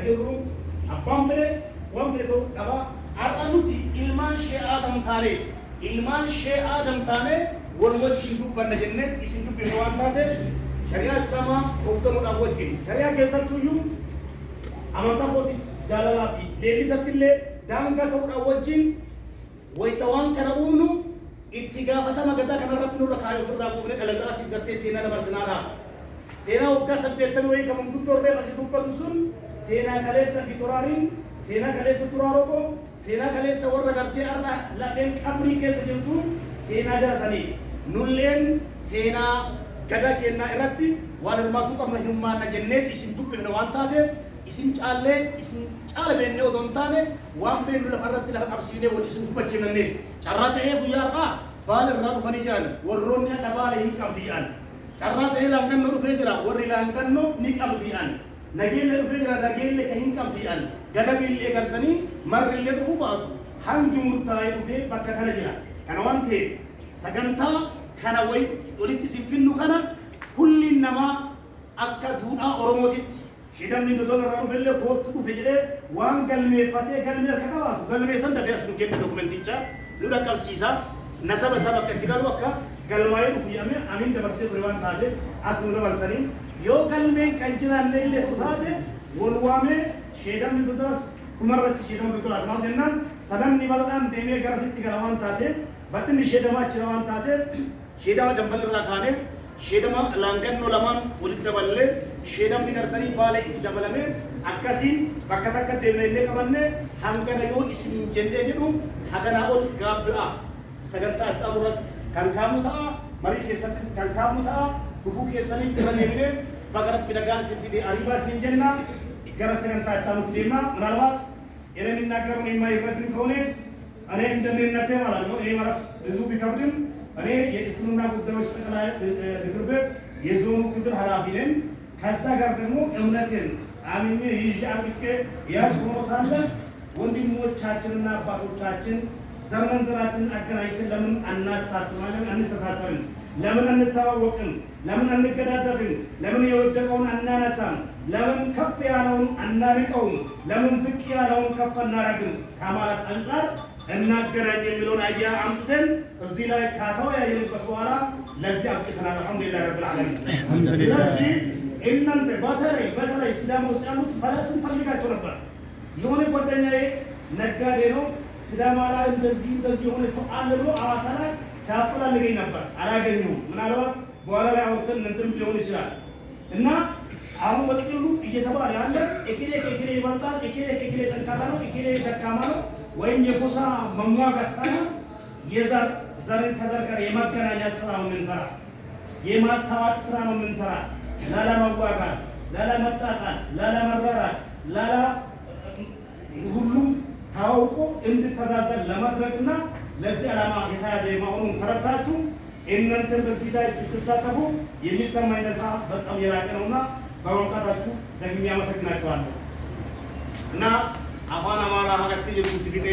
كجرو أبان فره وان فره أبا أرأنوتي إلمان شيء آدم تاريخ إلمان شيء آدم تاني والوجه دوب بنجنة إسم دوب بنوان تاته شريعة إسلاما حكم الأوجه شريعة كيسر تيجو أمانتا بودي جاللا في ليلي ستيلة دانغا تور أوجه ويتوان كنا أمنو اتجاهata magada kana rabbinu rakaayo firda buufne dalagaati garte seena dabarsinara seena wagga 80 way kam gudorre asitubatu sun seena kaleessa fiturarin seena kaleessa turaroko seena kaleessa warra garte arra lafen qabri keessa jirtu seena jarasani nulleen seena gada kenna irratti waan hirmaatu qabna hirmaanna jenneef isin dubbifne waan taateef isin caale beenne odon taane waan beennu lafarratti lafa qabsiine wal isin dubbachifnanneef carraa ta'ee guyyaa har'aa baal irraa dhufanii jiran warroonni adda baala hin qabdi'an carraa ta'ee laangannoo dhufee jira warri laangannoo ni qabdi'an nageelle dhufee jira nageelle ka hin qabdi'an gadabiillee gartanii marrillee dhufuu baatu hangi murtaa'ee dhufee bakka kana jira kana waan ta'eef sagantaa kana walitti isin finnu kana kulliin namaa akka duudhaa oromootitti shidamni dodola irraa dhufellee kootu dhufe jedhee waan galmeeffatee galmee harka qabaatu galmee san dafee as nu kenna dokumenticha nu dhaqqabsiisa nasaba saba akka itti galu akka galmaa'ee dhufu jedhamee amiin dabarsee ture waan taate as nu dabarsanii yoo galmeen kan jiraanne illee taate wal waamee shidamni dodolas dhumarratti shidamni dodolaat maal jennaan sadanni bal'aan deemee gara sitti gala waan taate badhinni sheedamaa jira waan taate sheedama dambal irraa kaanee sheedama laangannoo lamaan walitti daballee sheedamni gartanii baala itti dabalame akkasiin bakka takka deemnee illee qabanne hangana yoo isin jennee jedhu haganaa ol gaabbiraa sagantaa itti amurratti kan kaamu ta'a marii keessattis kan kaamu ta'a dhufuu keessaniif irra deemnee baga rabbi nagaan isin fide ariibaa isin jenna gara sagantaa itti amutti deemna ምናልባት የኔን እናገሩን የማይረዱኝ ከሆነ እኔ እንደምነቴ ማለት ነው እኔ ማለት ብዙ ቢከብድም እኔ የእስልምና ጉዳዮች ጠቅላይ ምክር ቤት የዞኑ ክፍል ኃላፊ ነኝ። ከዛ ጋር ደግሞ እምነትን አምኜ ይዤ አጥቄ ያዝኩ ነው ሳለ ወንድሞቻችንና አባቶቻችን ዘመንዘራችንን አገናኝተን ለምን አናሳስማለን? አንተሳሰብን? ለምን አንተዋወቅን? ለምን አንገዳደፍን? ለምን የወደቀውን አናነሳም? ለምን ከፍ ያለውን አናርቀውም? ለምን ዝቅ ያለውን ከፍ አናረግም? ከማለት አንፃር እናገናኝ የሚለውን አይዲያ አምጥተን እዚህ ላይ ከተወያየንበት በኋላ ለዚህ አብቅተናል። አልሐምዱሊላህ ረብል ዓለሚን። ስለዚህ እናንተ በተለይ ሲዳማ ውስጥ ያሉት ፈለስን ፈልጋቸው ነበር። የሆነ ጓደኛዬ ነጋዴ ነው፣ ሲዳማ ላይ እንደዚህ የሆነ ሰው አለ ብሎ ሐዋሳ ላይ ሲያፈላልገኝ ነበር። አላገኘሁም። ምናልባት በኋላ ላይ አውጥተን እንትን ሊሆን ይችላል እና አሁን በጥቅሉ እየተባለ ያለ እከሌ ከእከሌ ይበልጣል፣ እከሌ ከእከሌ ጠንካራ ነው፣ እከሌ ደካማ ነው ወይም የጎሳ መሟጋት ሳይሆን ዘርን ከዘር ጋር የማገናኘት ስራ ነው የምንሰራ፣ የማታዋቅ ስራ ነው የምንሰራ። ላለመዋጋት፣ ላለመጣጣል፣ ላለመራራት፣ ሁሉም ታውቆ እንድተዛዘን ለማድረግና ለዚህ ዓላማ የተያዘ መሆኑን ተረድታችሁ እናንተም በዚህ ላይ ስትሳተፉ የሚሰማኝ ደስታ በጣም የላቀ ነውና በመምጣታችሁ ደግሜ አመሰግናችኋለሁ እና አፋን አማራ ሀገር ትይዙ ትፊቴ